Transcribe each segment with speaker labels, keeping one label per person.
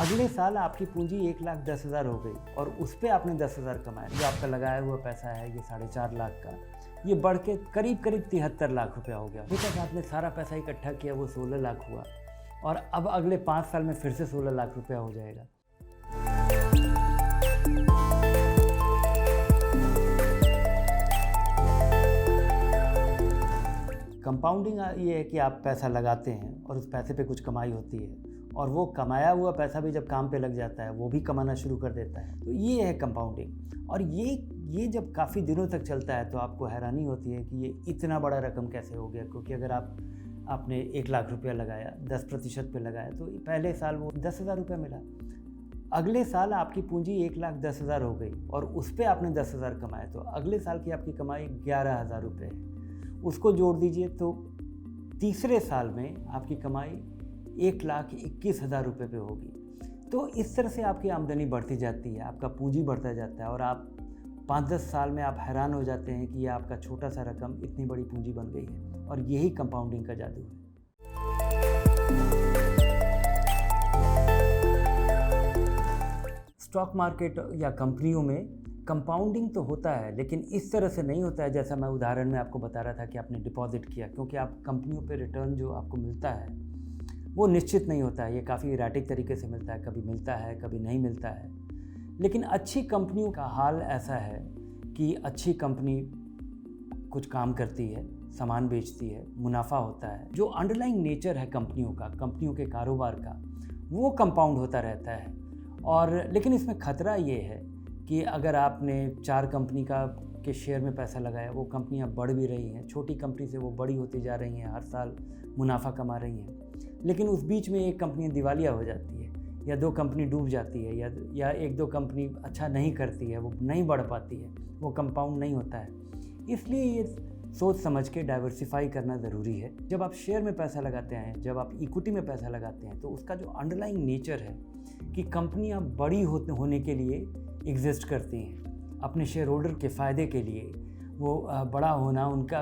Speaker 1: अगले साल आपकी पूंजी 1,10,000 हो गई और उस पर आपने 10,000 कमाए। जो आपका लगाया हुआ पैसा है ये 4.5 लाख का, ये बढ़ के करीब 73 लाख रुपया हो गया। अभी तक आपने सारा पैसा इकट्ठा किया वो 16 लाख हुआ और अब अगले 5 साल में फिर से 16 लाख रुपया हो जाएगा। कंपाउंडिंग ये है कि आप पैसा लगाते हैं और उस पैसे पे कुछ कमाई होती है और वो कमाया हुआ पैसा भी जब काम पे लग जाता है वो भी कमाना शुरू कर देता है। तो ये है कंपाउंडिंग। और ये जब काफ़ी दिनों तक चलता है तो आपको हैरानी होती है कि ये इतना बड़ा रकम कैसे हो गया। क्योंकि अगर आपने 1 लाख रुपया लगाया, 10% पे लगाया तो पहले साल वो 10,000 रुपया मिला। अगले साल आपकी पूंजी 1,10,000 हो गई और उस पर आपने 10,000 कमाए तो अगले साल की आपकी कमाई 11,000 रुपये है। उसको जोड़ दीजिए तो तीसरे साल में आपकी कमाई 1,21,000 रुपये पे होगी। तो इस तरह से आपकी आमदनी बढ़ती जाती है, आपका पूंजी बढ़ता जाता है और आप 5-10 साल में आप हैरान हो जाते हैं कि ये आपका छोटा सा रकम इतनी बड़ी पूंजी बन गई है। और यही कंपाउंडिंग का जादू है। स्टॉक मार्केट या कंपनियों में कंपाउंडिंग तो होता है लेकिन इस तरह से नहीं होता है जैसा मैं उदाहरण में आपको बता रहा था कि आपने डिपॉजिट किया। क्योंकि आप कंपनियों पे रिटर्न जो आपको मिलता है वो निश्चित नहीं होता है, ये काफ़ी इराटिक तरीके से मिलता है, कभी मिलता है कभी नहीं मिलता है। लेकिन अच्छी कंपनियों का हाल ऐसा है कि अच्छी कंपनी कुछ काम करती है, सामान बेचती है, मुनाफा होता है। जो अंडरलाइंग नेचर है कंपनियों के कारोबार का वो कंपाउंड होता रहता है। और लेकिन इसमें ख़तरा ये है कि अगर आपने 4 कंपनी के शेयर में पैसा लगाया, वो कंपनियां बढ़ भी रही हैं, छोटी कंपनी से वो बड़ी होती जा रही हैं, हर साल मुनाफा कमा रही हैं, लेकिन उस बीच में एक कंपनी दिवालिया हो जाती है या 2 कंपनी डूब जाती है या 1-2 कंपनी अच्छा नहीं करती है, वो नहीं बढ़ पाती है, वो कंपाउंड नहीं होता है। इसलिए ये सोच समझ के डाइवर्सिफाई करना ज़रूरी है। जब आप शेयर में पैसा लगाते हैं, जब आप इक्विटी में पैसा लगाते हैं तो उसका जो अंडरलाइंग नेचर है कि कंपनियां बड़ी होने के लिए एग्जिस्ट करती हैं, अपने शेयर होल्डर के फ़ायदे के लिए, वो बड़ा होना, उनका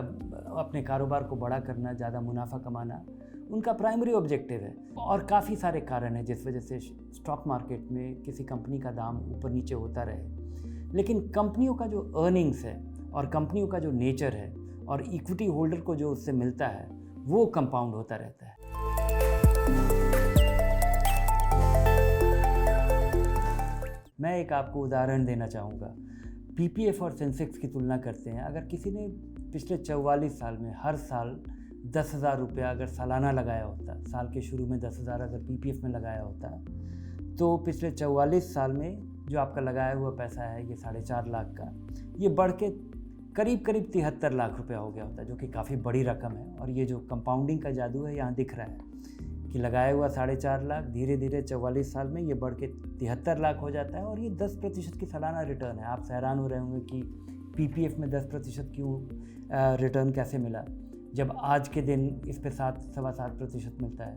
Speaker 1: अपने कारोबार को बड़ा करना, ज़्यादा मुनाफा कमाना उनका प्राइमरी ऑब्जेक्टिव है। और काफ़ी सारे कारण हैं जिस वजह से स्टॉक मार्केट में किसी कंपनी का दाम ऊपर नीचे होता रहे। लेकिन कंपनियों का जो अर्निंग्स है और कंपनियों का जो नेचर है और इक्विटी होल्डर को जो उससे मिलता है वो कंपाउंड होता रहता है। मैं एक आपको उदाहरण देना चाहूँगा। पीपीएफ और सेंसेक्स की तुलना करते हैं। अगर किसी ने पिछले 44 साल में हर साल 10,000 रुपया अगर सालाना लगाया होता, साल के शुरू में 10,000 अगर पीपीएफ में लगाया होता तो पिछले 44 साल में जो आपका लगाया हुआ पैसा है ये 4.5 लाख का, ये बढ़ के करीब 73 लाख रुपया हो गया होता, जो कि काफ़ी बड़ी रकम है। और ये जो कंपाउंडिंग का जादू है यहाँ दिख रहा है कि लगाया हुआ 4.5 लाख धीरे धीरे 44 साल में ये बढ़ के 73 लाख हो जाता है और ये 10% की सालाना रिटर्न है। आप हैरान हो रहे होंगे कि पीपीएफ में 10% क्यों रिटर्न कैसे मिला, जब आज के दिन इस पे 7-7.25% मिलता है।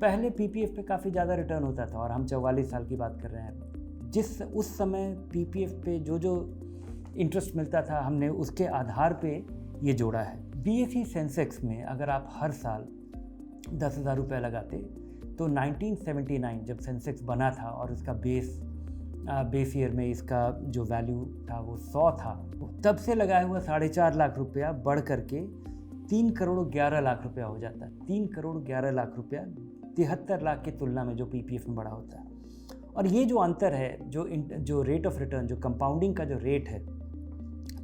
Speaker 1: पहले पीपीएफ पे काफ़ी ज़्यादा रिटर्न होता था और हम 44 साल की बात कर रहे हैं। उस समय पीपीएफ पे जो इंटरेस्ट मिलता था हमने उसके आधार पे ये जोड़ा है। बीएसई सेंसेक्स में अगर आप हर साल 10,000 रुपये लगाते तो 1979 जब सेंसेक्स बना था और उसका बेस ईयर में इसका जो वैल्यू था वो 100 था, तब से लगाया हुआ 4.5 लाख रुपया बढ़ करके 3 करोड़ 11 लाख रुपया हो जाता है। 3 करोड़ 11 लाख रुपया 73 लाख की तुलना में जो पीपीएफ में बढ़ा होता है। और ये जो अंतर है, जो रेट ऑफ रिटर्न, जो कंपाउंडिंग का जो रेट है,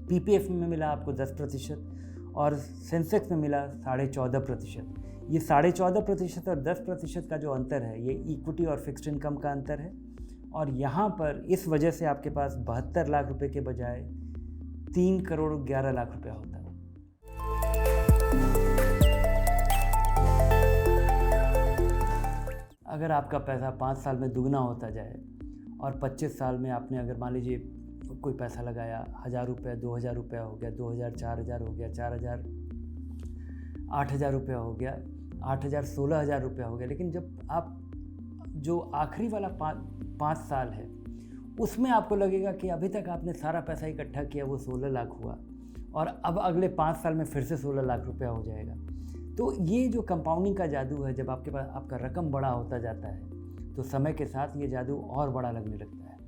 Speaker 1: पीपीएफ में मिला आपको 10% और सेंसेक्स में मिला 14.5%। ये 14.5% और 10% का जो अंतर है ये इक्विटी और फिक्स्ड इनकम का अंतर है। और यहाँ पर इस वजह से आपके पास 72 लाख रुपए के बजाय 3 करोड़ 11 लाख रुपया होता है। अगर आपका पैसा 5 साल में दुगना होता जाए और 25 साल में आपने अगर मान लीजिए कोई पैसा लगाया, 1,000 रुपया 2,000 रुपया हो गया, 2,000 4,000 हो गया, 4,000 8,000 रुपया हो गया, 8,000 16,000 रुपया हो गया। लेकिन जब आप जो आखिरी वाला 5 साल है उसमें आपको लगेगा कि अभी तक आपने सारा पैसा इकट्ठा किया वो 16 लाख हुआ और अब अगले 5 साल में फिर से 16 लाख रुपया हो जाएगा। तो ये जो कंपाउंडिंग का जादू है, जब आपके पास आपका रकम बड़ा होता जाता है तो समय के साथ ये जादू और बड़ा लगने लगता है।